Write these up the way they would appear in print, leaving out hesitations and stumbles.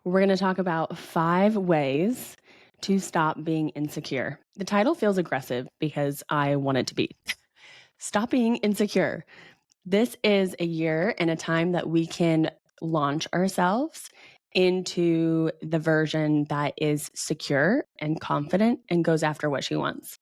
We're going to talk about 5 ways to stop being insecure. The title feels aggressive because I want it to be. Stop being insecure. This is a year and a time that we can launch ourselves into the version that is secure and confident and goes after what she wants.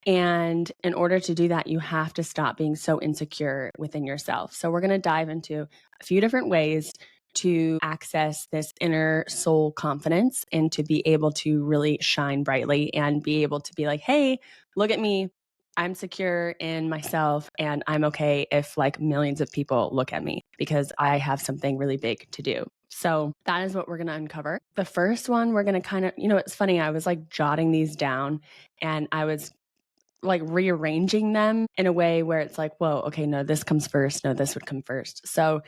And in order to do that, you have to stop being so insecure within yourself. So, we're going to dive into a few different ways to access this inner soul confidence and to be able to really shine brightly and be able to be like, hey, look at me. I'm secure in myself and I'm okay if like millions of people look at me because I have something really big to do. So that is what we're going to uncover. The first one, we're going to kind of, it's funny. I was like jotting these down and I was like rearranging them in a way where it's like, whoa, okay, no, this comes first. No, this would come first. So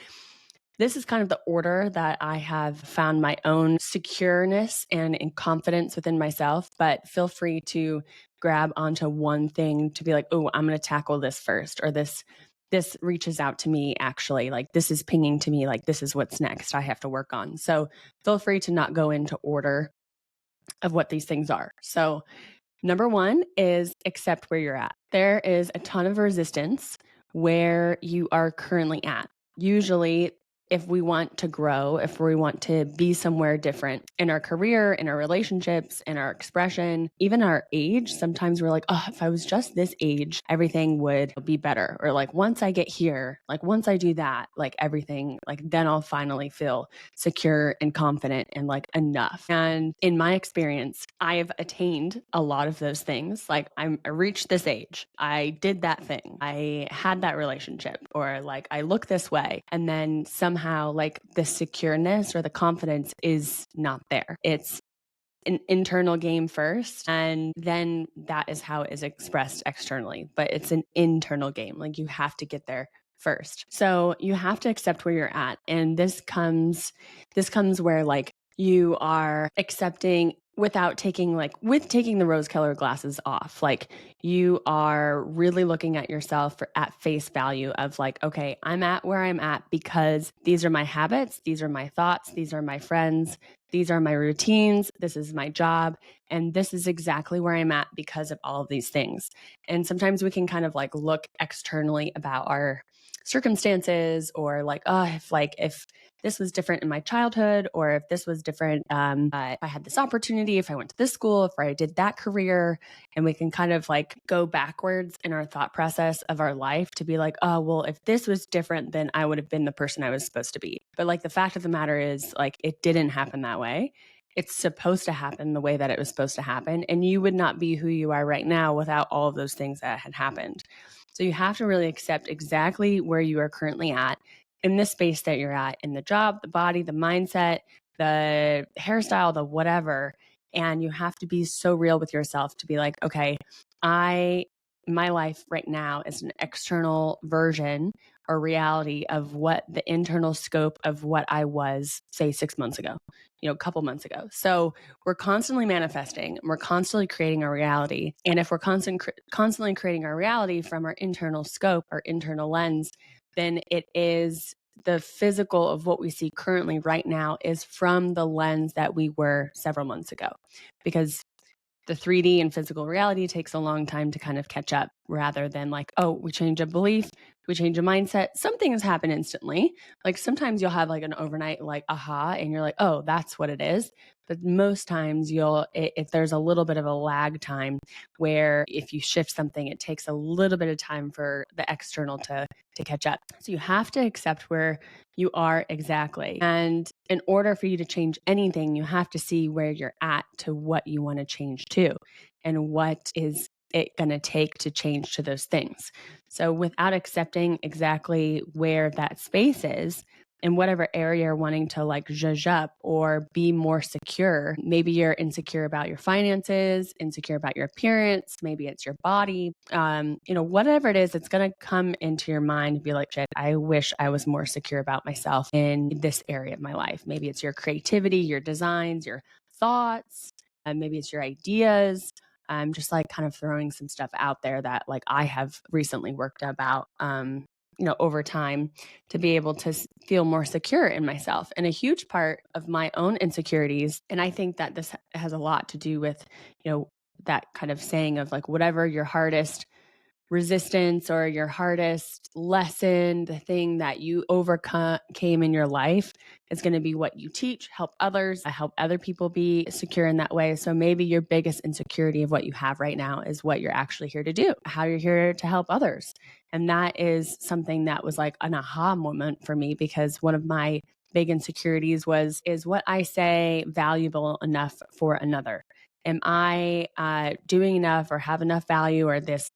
this is kind of the order that I have found my own secureness and confidence within myself. But feel free to grab onto one thing to be like, oh, I'm going to tackle this first, or this reaches out to me actually, like this is pinging to me, like this is what's next I have to work on. So feel free to not go into order of what these things are. So number one is accept where you're at. There is a ton of resistance where you are currently at. Usually, if we want to grow, if we want to be somewhere different in our career, in our relationships, in our expression, even our age, sometimes we're like, oh, if I was just this age, everything would be better. Or like, once I get here, like once I do that, like everything, like then I'll finally feel secure and confident and like enough. And in my experience, I have attained a lot of those things. Like I reached this age, I did that thing, I had that relationship, or like I look this way. And then somehow like the secureness or the confidence is not there. It's an internal game first, and then that is how it is expressed externally. But it's an internal game. Like you have to get there first. So you have to accept where you're at. And this comes where like you are accepting without taking taking the rose colored glasses off. Like you are really looking at yourself at face value of like, okay, I'm at where I'm at because these are my habits, these are my thoughts, these are my friends, these are my routines, this is my job, and this is exactly where I'm at because of all of these things. And sometimes we can kind of like look externally about our circumstances, or like, oh, if this was different in my childhood, or if this was different, if I had this opportunity, if I went to this school, if I did that career, and we can kind of like go backwards in our thought process of our life to be like, oh, well, if this was different, then I would have been the person I was supposed to be. But like the fact of the matter is, like, it didn't happen that way. It's supposed to happen the way that it was supposed to happen. And you would not be who you are right now without all of those things that had happened. So you have to really accept exactly where you are currently at in the space that you're at, in the job, the body, the mindset, the hairstyle, the whatever. And you have to be so real with yourself to be like, okay, my life right now is an external version or reality of what the internal scope of what I was, say, 6 months ago, a couple months ago. So we're constantly manifesting, we're constantly creating our reality. And if we're constantly creating our reality from our internal scope, our internal lens, then it is the physical of what we see currently right now is from the lens that we were several months ago. Because the 3D and physical reality takes a long time to kind of catch up, rather than like, oh, we change a belief, we change a mindset, some things happen instantly. Like sometimes you'll have like an overnight like aha and you're like, oh, that's what it is. But most times if there's a little bit of a lag time where if you shift something, it takes a little bit of time for the external to catch up. So you have to accept where you are exactly. And in order for you to change anything, you have to see where you're at to what you want to change to, and what is it going to take to change to those things. So without accepting exactly where that space is, in whatever area you're wanting to like zhuzh up or be more secure, maybe you're insecure about your finances, insecure about your appearance, maybe it's your body, whatever it is, it's going to come into your mind and be like, shit, I wish I was more secure about myself in this area of my life. Maybe it's your creativity, your designs, your thoughts, and maybe it's your ideas. I'm just like kind of throwing some stuff out there that like I have recently worked about over time to be able to feel more secure in myself. And a huge part of my own insecurities, and I think that this has a lot to do with, that kind of saying of like, whatever your hardest resistance or your hardest lesson, the thing that you overcame in your life is going to be what you teach, help others, help other people be secure in that way. So maybe your biggest insecurity of what you have right now is what you're actually here to do, how you're here to help others. And that is something that was like an aha moment for me, because one of my big insecurities is what I say valuable enough for another? Am I doing enough or have enough value or this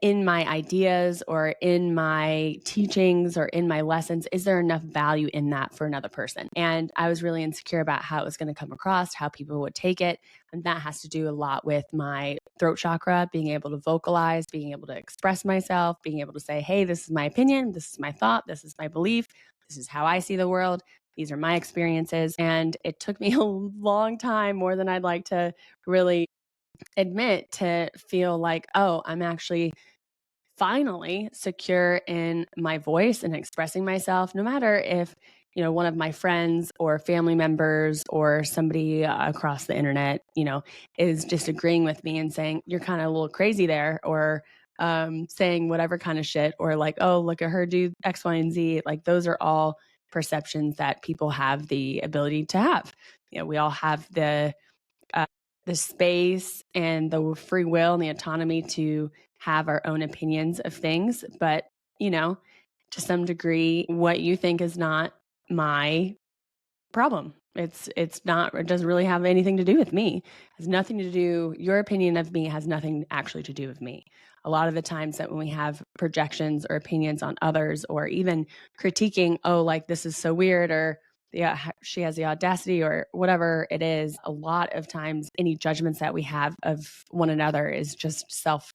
in my ideas or in my teachings or in my lessons, is there enough value in that for another person? And I was really insecure about how it was going to come across, how people would take it. And that has to do a lot with my throat chakra, being able to vocalize, being able to express myself, being able to say, hey, this is my opinion, this is my thought, this is my belief, this is how I see the world. These are my experiences. And it took me a long time, more than I'd like to really admit, to feel like, oh, I'm actually finally secure in my voice and expressing myself, no matter if, one of my friends or family members or somebody across the internet, is disagreeing with me and saying, you're kind of a little crazy there, or saying whatever kind of shit, or like, oh, look at her do X, Y, and Z. Like, those are all perceptions that people have the ability to have. We all have uh, the space and the free will and the autonomy to have our own opinions of things. But, to some degree, what you think is not my problem. It's not, it doesn't really have anything to do with me. It has nothing to do, your opinion of me has nothing actually to do with me. A lot of the times that when we have projections or opinions on others, or even critiquing, oh, like this is so weird, or yeah, she has the audacity, or whatever it is, a lot of times any judgments that we have of one another is just self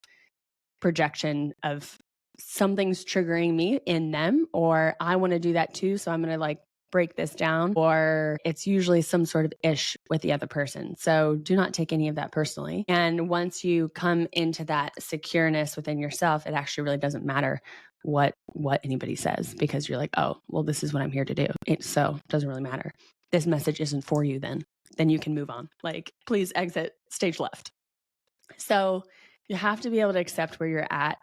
projection of something's triggering me in them, or I want to do that too. So I'm going to like break this down, or it's usually some sort of ish with the other person. So do not take any of that personally. And once you come into that secureness within yourself, it actually really doesn't matter what anybody says, because you're like, oh, well, this is what I'm here to do. So it doesn't really matter. This message isn't for you then you can move on. Like, please exit stage left. So you have to be able to accept where you're at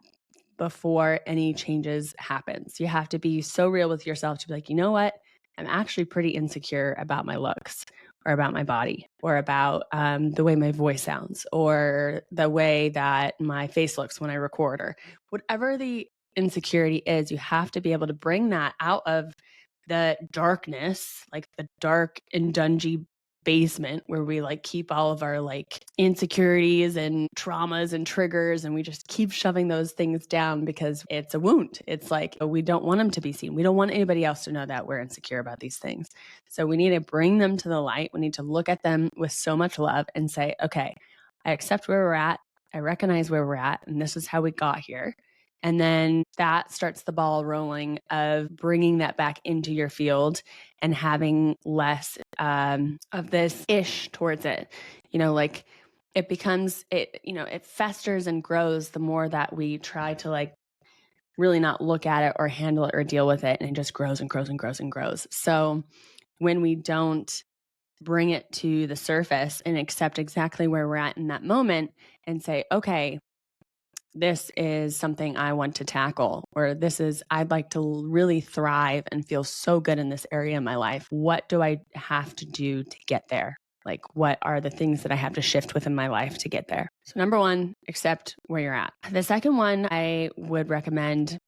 before any changes happens. You have to be so real with yourself to be like, you know what? I'm actually pretty insecure about my looks, or about my body, or about the way my voice sounds, or the way that my face looks when I record, or whatever the insecurity is. You have to be able to bring that out of the darkness, like the dark and dungy basement where we like keep all of our like insecurities and traumas and triggers, and we just keep shoving those things down because it's a wound. It's like, we don't want them to be seen. We don't want anybody else to know that we're insecure about these things. So we need to bring them to the light. We need to look at them with so much love and say, okay, I accept where we're at. I recognize where we're at, and this is how we got here. And then that starts the ball rolling of bringing that back into your field and having less of this ish towards it. Like it becomes, it festers and grows the more that we try to like really not look at it or handle it or deal with it. And it just grows and grows and grows and grows. So when we don't bring it to the surface and accept exactly where we're at in that moment and say, okay, this is something I want to tackle, or I'd like to really thrive and feel so good in this area of my life. What do I have to do to get there? Like, what are the things that I have to shift within my life to get there? So number one, accept where you're at. The second one I would recommend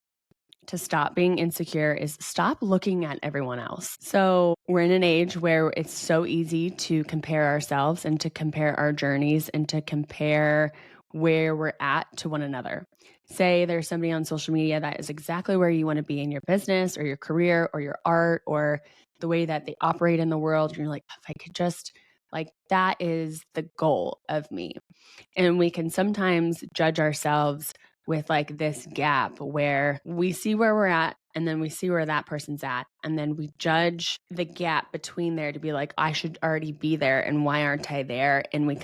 to stop being insecure is stop looking at everyone else. So we're in an age where it's so easy to compare ourselves and to compare our journeys and to compare where we're at to one another. Say there's somebody on social media that is exactly where you want to be in your business or your career or your art or the way that they operate in the world. And you're like, if I could just, like, that is the goal of me. And we can sometimes judge ourselves with like this gap where we see where we're at and then we see where that person's at. And then we judge the gap between there to be like, I should already be there. And why aren't I there? And we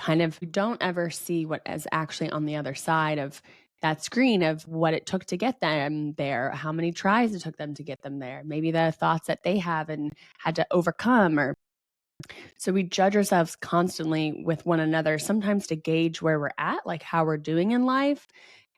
don't ever see what is actually on the other side of that screen of what it took to get them there, how many tries it took them to get them there, maybe the thoughts that they have and had to overcome. Or so we judge ourselves constantly with one another, sometimes to gauge where we're at, like how we're doing in life.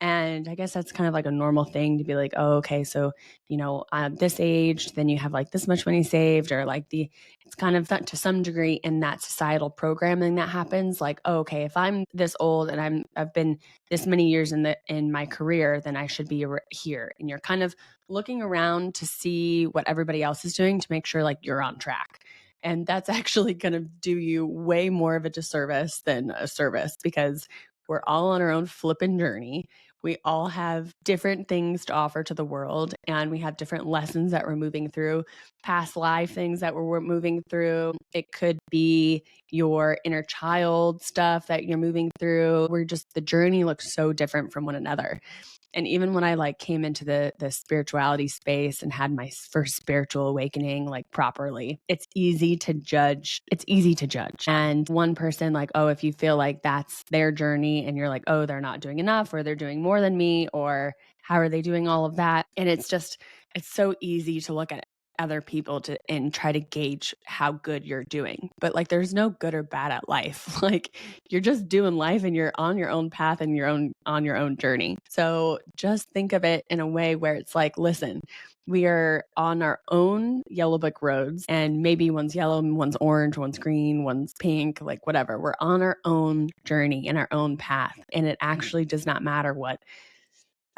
And I guess that's kind of like a normal thing to be like, oh, okay, so, this age, then you have like this much money saved, or like it's kind of to some degree in that societal programming that happens. Like, oh, okay, if I'm this old and I've been this many years in my career, then I should be here. And you're kind of looking around to see what everybody else is doing to make sure like you're on track. And that's actually going to do you way more of a disservice than a service, because we're all on our own flippin' journey. We all have different things to offer to the world, and we have different lessons that we're moving through, past life things that we're moving through. It could be your inner child stuff that you're moving through. The journey looks so different from one another. And even when I like came into the spirituality space and had my first spiritual awakening, like properly, it's easy to judge. And one person, like, oh, if you feel like that's their journey and you're like, oh, they're not doing enough, or they're doing more than me, or how are they doing all of that? And it's so easy to look at other people and try to gauge how good you're doing. But like, there's no good or bad at life. Like, you're just doing life and you're on your own path and on your own journey. So just think of it in a way where it's like, listen, we are on our own yellow brick roads, and maybe one's yellow, one's orange, one's green, one's pink, like whatever. We're on our own journey in our own path. And it actually does not matter what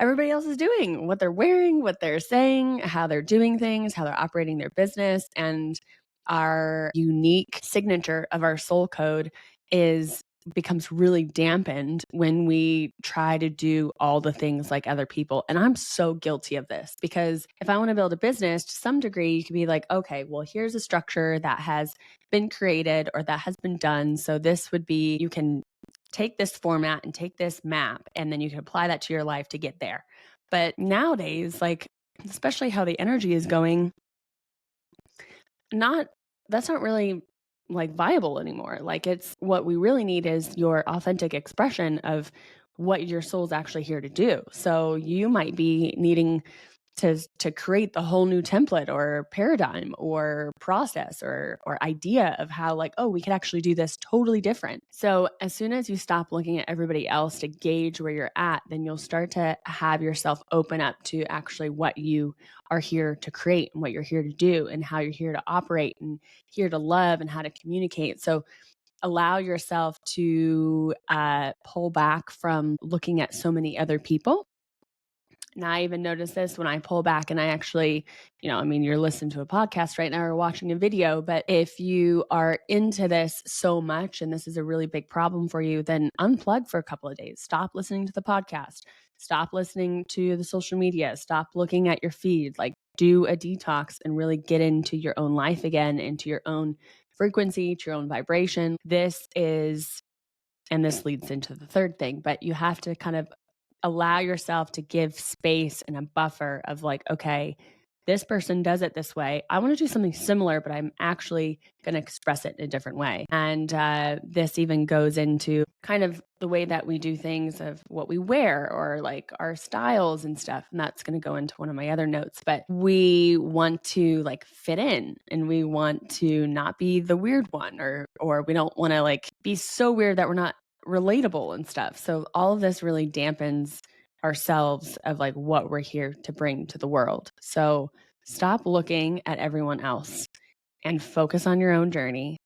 everybody else is doing, what they're wearing, what they're saying, how they're doing things, how they're operating their business. And our unique signature of our soul code becomes really dampened when we try to do all the things like other people. And I'm so guilty of this, because if I want to build a business, to some degree, you could be like, okay, well, here's a structure that has been created or that has been done. So this would be, you can take this format and take this map, and then you can apply that to your life to get there. But nowadays, like, especially how the energy is going, that's not really like viable anymore. Like, it's what we really need is your authentic expression of what your soul's actually here to do. So you might be needing to create the whole new template or paradigm or process or idea of how, like, oh, we could actually do this totally different. So as soon as you stop looking at everybody else to gauge where you're at, then you'll start to have yourself open up to actually what you are here to create and what you're here to do and how you're here to operate and here to love and how to communicate. So allow yourself to pull back from looking at so many other people. And I even notice this when I pull back and I actually, you're listening to a podcast right now or watching a video, but if you are into this so much and this is a really big problem for you, then unplug for a couple of days. Stop listening to the podcast. Stop listening to the social media. Stop looking at your feed. Like, do a detox and really get into your own life again, into your own frequency, to your own vibration. This leads into the third thing, but you have to kind of allow yourself to give space and a buffer of like, okay, this person does it this way. I want to do something similar, but I'm actually going to express it in a different way. And this even goes into kind of the way that we do things, of what we wear or like our styles and stuff. And that's going to go into one of my other notes. But we want to like fit in, and we want to not be the weird one, or we don't want to like be so weird that we're not relatable and stuff. So all of this really dampens ourselves of like what we're here to bring to the world. So stop looking at everyone else and focus on your own journey,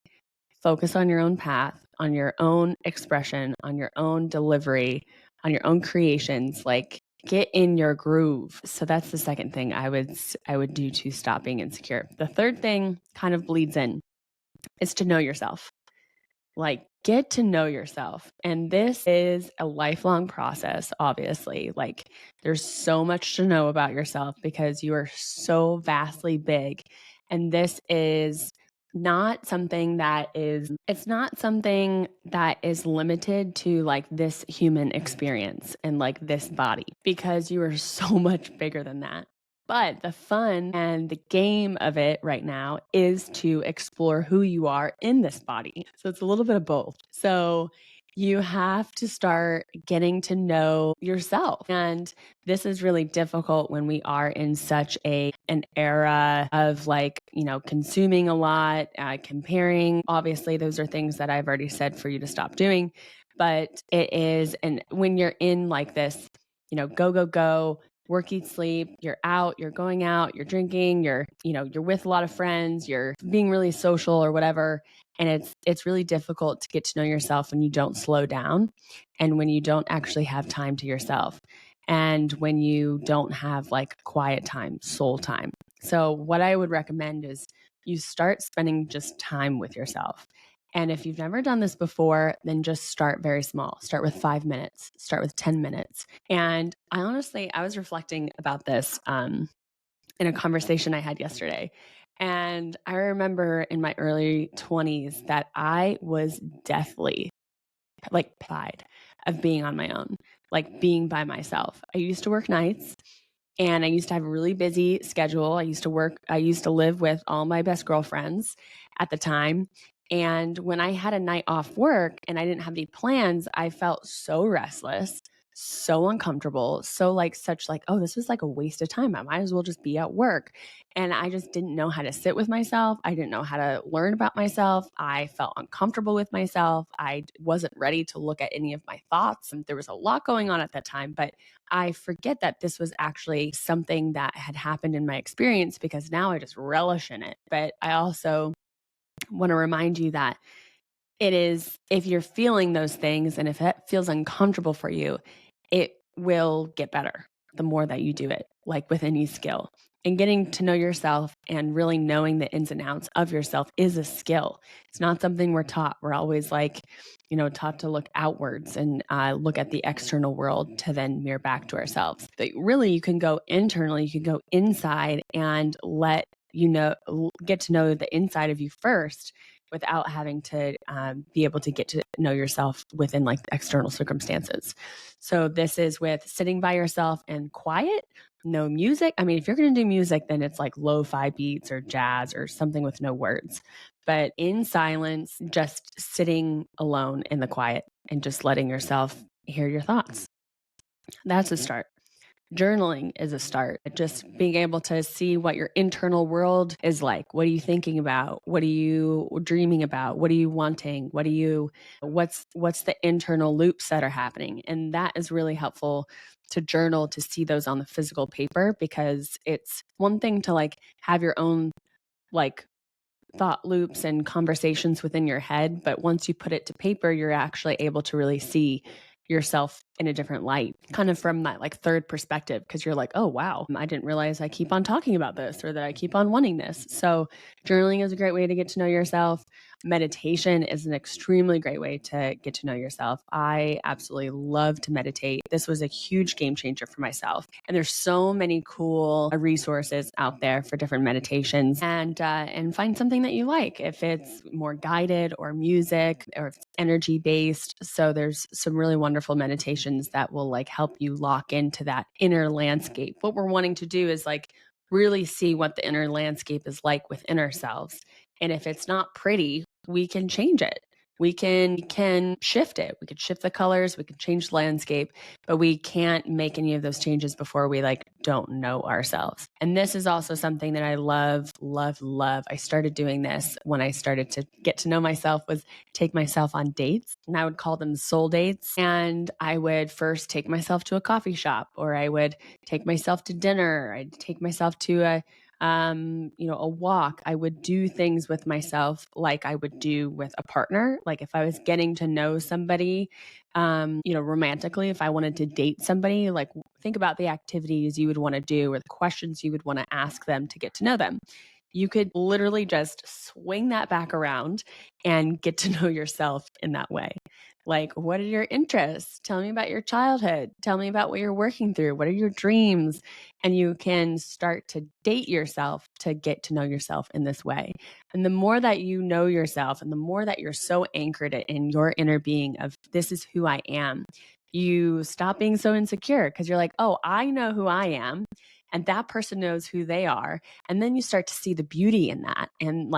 focus on your own path, on your own expression, on your own delivery, on your own creations. Like, get in your groove. So that's the second thing I would do to stop being insecure. The third thing kind of bleeds in, is to know yourself. Like, get to know yourself. And this is a lifelong process, obviously. Like, there's so much to know about yourself because you are so vastly big. And this is not something that is limited to like this human experience and like this body, because you are so much bigger than that. But the fun and the game of it right now is to explore who you are in this body. So it's a little bit of both. So You have to start getting to know yourself. And this is really difficult when we are in such an era of consuming a lot, comparing. Obviously, those are things that I've already said for you to stop doing. But it is, and when you're in like this, go, go, go, work, eat, sleep, you're out, you're going out, you're drinking, you're with a lot of friends, you're being really social or whatever, and it's really difficult to get to know yourself when you don't slow down and when you don't actually have time to yourself and when you don't have like quiet time, soul time. So what I would recommend is you start spending just time with yourself. And if you've never done this before, then just start very small. Start with 5 minutes, start with 10 minutes. And I was reflecting about this in a conversation I had yesterday. And I remember in my early 20s that I was deathly like petrified of being on my own, like being by myself. I used to work nights and I used to have a really busy schedule. I used to live with all my best girlfriends at the time. And when I had a night off work and I didn't have any plans, I felt so restless, so uncomfortable, so oh, this was like a waste of time. I might as well just be at work. And I just didn't know how to sit with myself. I didn't know how to learn about myself. I felt uncomfortable with myself. I wasn't ready to look at any of my thoughts. And there was a lot going on at that time, but I forget that this was actually something that had happened in my experience because now I just relish in it. But I also want to remind you that it is, if you're feeling those things and if it feels uncomfortable for you, it will get better the more that you do it, like with any skill. And getting to know yourself and really knowing the ins and outs of yourself is a skill. It's not something we're taught. We're always taught to look outwards and look at the external world to then mirror back to ourselves. But really, you can go internally, you can go inside and get to know the inside of you first without having to be able to get to know yourself within like external circumstances. So this is with sitting by yourself and quiet, no music. I mean, if you're going to do music, then it's like lo-fi beats or jazz or something with no words. But in silence, just sitting alone in the quiet and just letting yourself hear your thoughts. That's a start. Journaling is a start. Just being able to see what your internal world is like. What are you thinking about? What are you dreaming about? What are you wanting? What's the internal loops that are happening? And that is really helpful to journal, to see those on the physical paper, because it's one thing to like have your own like thought loops and conversations within your head, but once you put it to paper, you're actually able to really see yourself in a different light, kind of from that like third perspective, because you're like, oh wow, I didn't realize I keep on talking about this or that I keep on wanting this. So journaling is a great way to get to know yourself. Meditation is an extremely great way to get to know yourself. I absolutely love to meditate. This was a huge game changer for myself. And there's so many cool resources out there for different meditations, and find something that you like, if it's more guided or music or if it's energy based. So there's some really wonderful meditations that will like help you lock into that inner landscape. What we're wanting to do is like really see what the inner landscape is like within ourselves. And if it's not pretty, we can change it. We can shift it. We could shift the colors, we could change the landscape, but we can't make any of those changes before we like don't know ourselves. And this is also something that I love, love, love. I started doing this when I started to get to know myself, was take myself on dates, and I would call them soul dates. And I would first take myself to a coffee shop, or I would take myself to dinner. I'd take myself to a walk. I would do things with myself like I would do with a partner. Like if I was getting to know somebody, romantically, if I wanted to date somebody, like think about the activities you would want to do or the questions you would want to ask them to get to know them. You could literally just swing that back around and get to know yourself in that way. Like, what are your interests? Tell me about your childhood. Tell me about what you're working through. What are your dreams? And you can start to date yourself to get to know yourself in this way. And the more that you know yourself and the more that you're so anchored in your inner being of this is who I am, you stop being so insecure because you're like, oh, I know who I am. And that person knows who they are. And then you start to see the beauty in that. And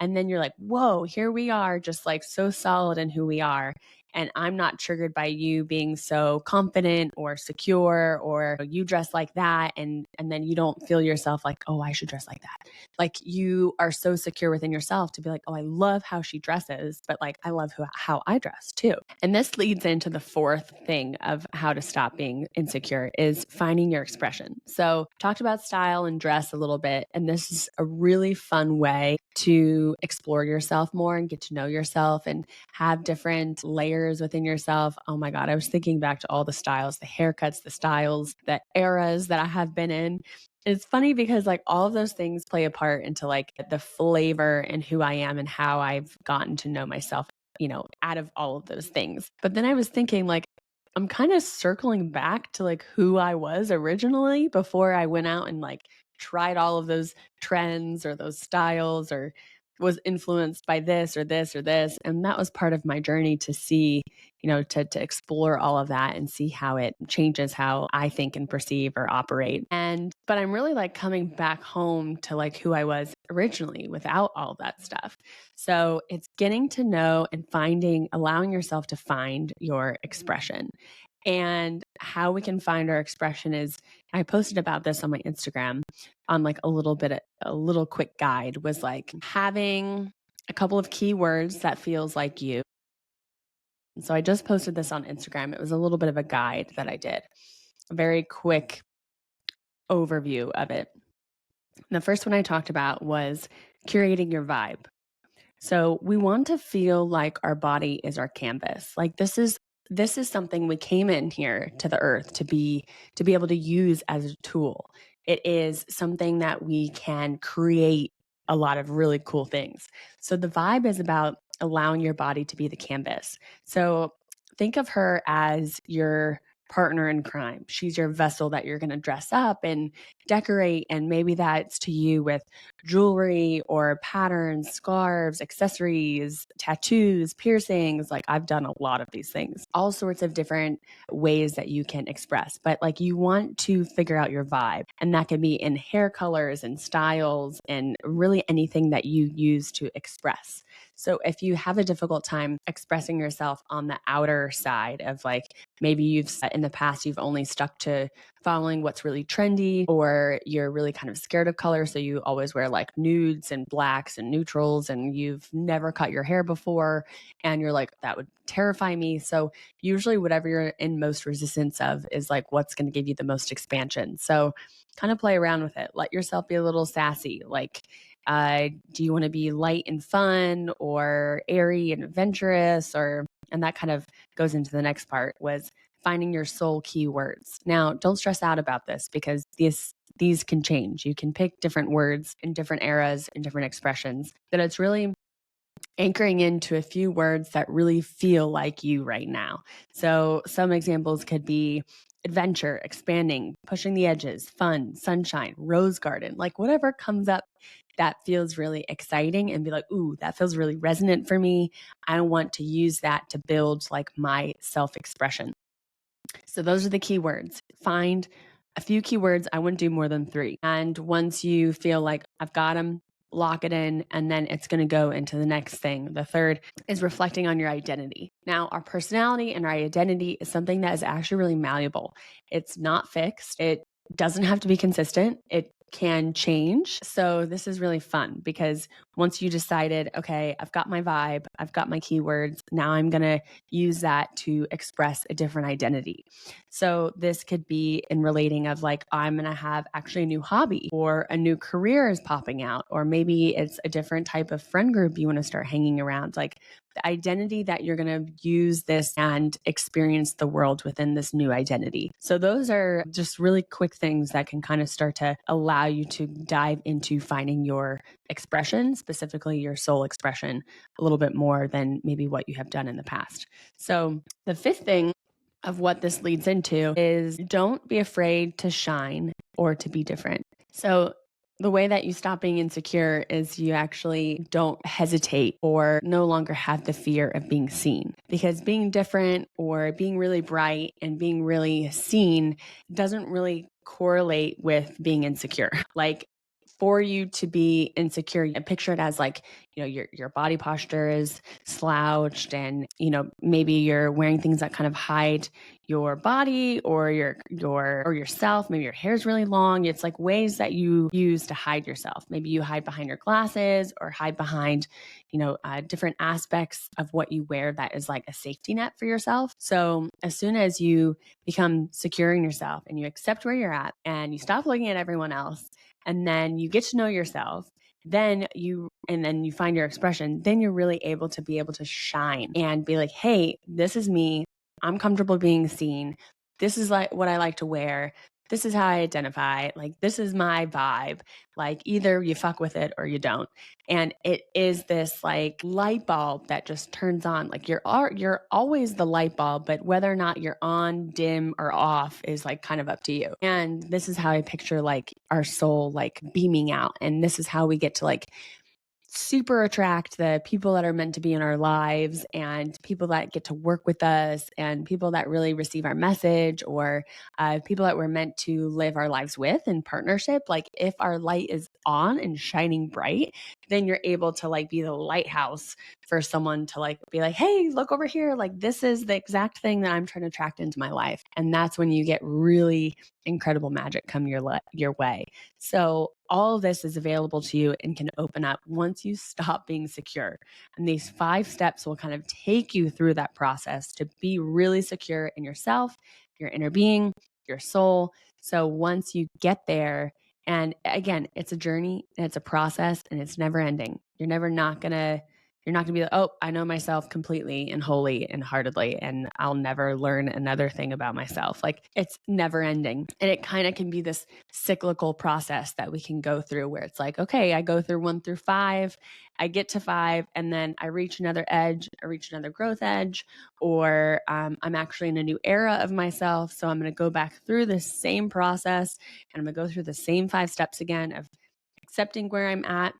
then you're like, whoa, here we are, just like so solid in who we are. and I'm not triggered by you being so confident or secure, or you dress like that and then you don't feel yourself like, oh, I should dress like that. Like you are so secure within yourself to be like, oh, I love how she dresses, but like I love how I dress too. And this leads into the fourth thing of how to stop being insecure is finding your expression. So talked about style and dress a little bit, and this is a really fun way to explore yourself more and get to know yourself and have different layers within yourself. Oh my God, I was thinking back to all the styles, the haircuts, the styles, the eras that I have been in. It's funny because like all of those things play a part into like the flavor and who I am and how I've gotten to know myself, out of all of those things. But then I was thinking like, I'm kind of circling back to like who I was originally before I went out and like tried all of those trends or those styles or was influenced by this or this or this. And that was part of my journey to see, to explore all of that and see how it changes how I think and perceive or operate. But I'm really like coming back home to like who I was originally without all that stuff. So it's getting to know and allowing yourself to find your expression. And how we can find our expression is, I posted about this on my Instagram on like a little quick guide was like having a couple of keywords that feels like you. And so I just posted this on Instagram. It was a little bit of a guide that I did, a very quick overview of it. And the first one I talked about was curating your vibe. So we want to feel like our body is our canvas. Like this is something we came in here to the earth to be able to use as a tool. It is something that we can create a lot of really cool things. So the vibe is about allowing your body to be the canvas. So think of her as your partner in crime. She's your vessel that you're going to dress up and decorate, and maybe that's to you with jewelry or patterns, scarves, accessories, tattoos, piercings. Like I've done a lot of these things, all sorts of different ways that you can express. But like you want to figure out your vibe, and that can be in hair colors and styles and really anything that you use to express. So if you have a difficult time expressing yourself on the outer side of like, maybe in the past, you've only stuck to following what's really trendy, or you're really kind of scared of color. So you always wear like nudes and blacks and neutrals, and you've never cut your hair before. And you're like, that would terrify me. So usually whatever you're in most resistance of is like what's going to give you the most expansion. So kind of play around with it. Let yourself be a little sassy. Like, do you want to be light and fun or airy and adventurous? And that kind of goes into the next part, was finding your soul keywords. Now, don't stress out about this because these can change. You can pick different words in different eras and different expressions, but it's really anchoring into a few words that really feel like you right now. So some examples could be adventure, expanding, pushing the edges, fun, sunshine, rose garden, like whatever comes up that feels really exciting and be like, ooh, that feels really resonant for me. I want to use that to build like my self-expression. So those are the keywords. Find a few keywords. I wouldn't do more than 3. And once you feel like I've got them, lock it in, and then it's going to go into the next thing. The third is reflecting on your identity. Now, our personality and our identity is something that is actually really malleable. It's not fixed. It doesn't have to be consistent. It can change. So this is really fun because once you decided, okay, I've got my vibe, I've got my keywords, now I'm going to use that to express a different identity. So this could be in relating of like, I'm going to have actually a new hobby, or a new career is popping out, or maybe it's a different type of friend group you want to start hanging around. Like the identity that you're going to use this and experience the world within this new identity. So those are just really quick things that can kind of start to allow you to dive into finding your expression, specifically your soul expression, a little bit more than maybe what you have done in the past. So the fifth thing of what this leads into is don't be afraid to shine or to be different. So the way that you stop being insecure is you actually don't hesitate or no longer have the fear of being seen, because being different or being really bright and being really seen doesn't really correlate with being insecure. Like for you to be insecure, picture it as like, your body posture is slouched and, maybe you're wearing things that kind of hide your body or or yourself. Maybe your hair's really long. It's like ways that you use to hide yourself. Maybe you hide behind your glasses or hide behind, different aspects of what you wear that is like a safety net for yourself. So as soon as you become secure in yourself and you accept where you're at and you stop looking at everyone else, and then you get to know yourself, then you find your expression, then you're really able to shine and be like, hey, this is me. I'm comfortable being seen. This is like what I like to wear. This is how I identify. Like, this is my vibe. Like, either you fuck with it or you don't. And it is this like light bulb that just turns on. Like, you're always the light bulb, but whether or not you're on, dim, or off is like kind of up to you. And this is how I picture like our soul like beaming out. And this is how we get to like super attract the people that are meant to be in our lives and people that get to work with us and people that really receive our message, or people that we're meant to live our lives with in partnership. Like, if our light is on and shining bright, then you're able to like be the lighthouse for someone to like be like, hey, look over here. Like, this is the exact thing that I'm trying to attract into my life. And that's when you get really incredible magic come your way. So all of this is available to you and can open up once you stop being secure. And these 5 steps will kind of take you through that process to be really secure in yourself, your inner being, your soul. So once you get there, and again, it's a journey, and it's a process, and it's never ending. You're not gonna be like, oh, I know myself completely and wholly and heartedly, and I'll never learn another thing about myself. Like, it's never ending. And it kind of can be this cyclical process that we can go through where it's like, okay, I go through 1 through 5, I get to 5, and then I reach another edge, I reach another growth edge, or I'm actually in a new era of myself. So I'm going to go back through this same process and I'm going to go through the same 5 steps again of accepting where I'm at.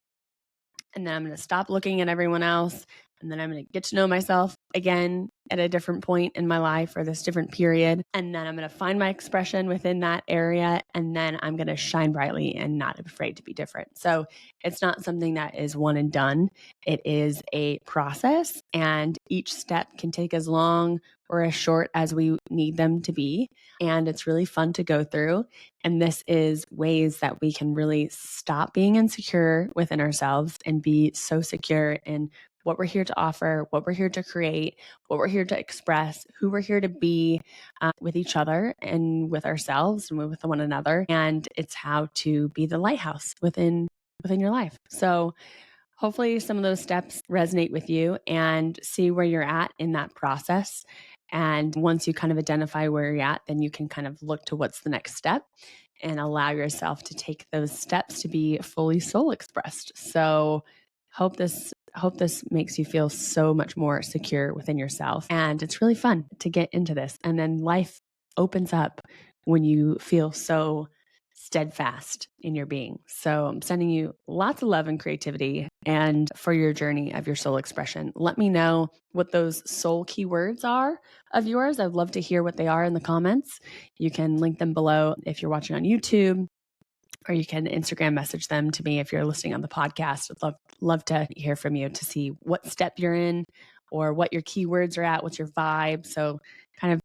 And then I'm going to stop looking at everyone else. And then I'm going to get to know myself again at a different point in my life or this different period. And then I'm going to find my expression within that area. And then I'm going to shine brightly and not afraid to be different. So it's not something that is one and done. It is a process, and each step can take as long or as short as we need them to be. And it's really fun to go through. And this is ways that we can really stop being insecure within ourselves and be so secure in what we're here to offer, what we're here to create, what we're here to express, who we're here to be with each other and with ourselves and with one another. And it's how to be the lighthouse within your life. So hopefully some of those steps resonate with you and see where you're at in that process. And once you kind of identify where you're at, then you can kind of look to what's the next step and allow yourself to take those steps to be fully soul expressed. So hope this makes you feel so much more secure within yourself. And it's really fun to get into this. And then life opens up when you feel so steadfast in your being. So I'm sending you lots of love and creativity and for your journey of your soul expression. Let me know what those soul keywords are of yours. I'd love to hear what they are in the comments. You can link them below if you're watching on YouTube, or you can Instagram message them to me if you're listening on the podcast. I'd love to hear from you to see what step you're in or what your keywords are at, what's your vibe. So kind of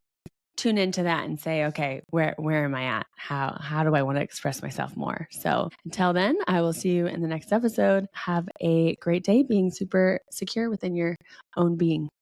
tune into that and say, okay, where am I at? How do I want to express myself more? So until then, I will see you in the next episode. Have a great day being super secure within your own being.